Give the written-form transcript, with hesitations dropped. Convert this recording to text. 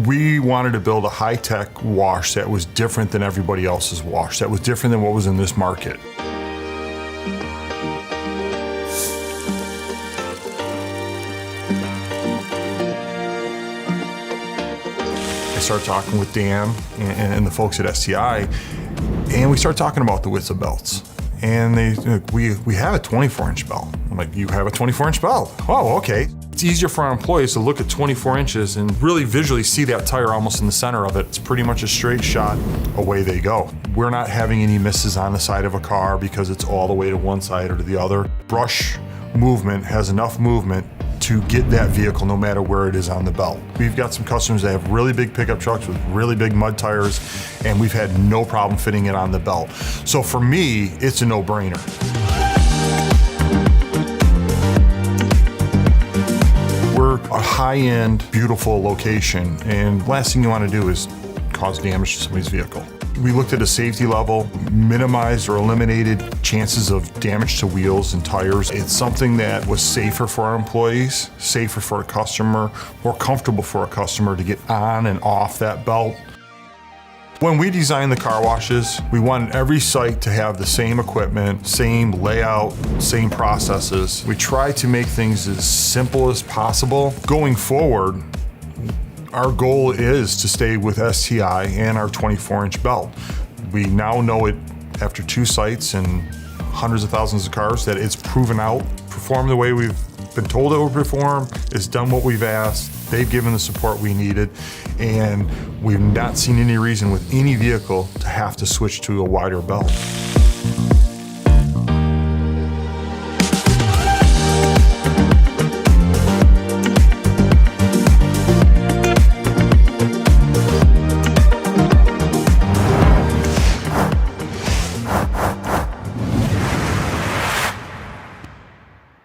We wanted to build a high-tech wash that was different than everybody else's wash, that was different than what was in this market. I started talking with Dan and the folks at STI, and we started talking about the widths of belts. And we have a 24-inch belt. I'm like, you have a 24-inch belt? Oh, okay. It's easier for our employees to look at 24 inches and really visually see that tire almost in the center of it. It's pretty much a straight shot, away they go. We're not having any misses on the side of a car because it's all the way to one side or to the other. Brush movement has enough movement to get that vehicle no matter where it is on the belt. We've got some customers that have really big pickup trucks with really big mud tires, and we've had no problem fitting it on the belt. So for me, it's a no-brainer. We're a high-end, beautiful location, and the last thing you want to do is cause damage to somebody's vehicle. We looked at a safety level, minimized or eliminated chances of damage to wheels and tires. It's something that was safer for our employees, safer for a customer, more comfortable for a customer to get on and off that belt. When we designed the car washes, we wanted every site to have the same equipment, same layout, same processes. We tried to make things as simple as possible. Going forward, our goal is to stay with STI and our 24-inch belt. We now know it after 2 sites and hundreds of thousands of cars that it's proven out, performed the way we've been told it would perform, it's done what we've asked, they've given the support we needed, and we've not seen any reason with any vehicle to have to switch to a wider belt.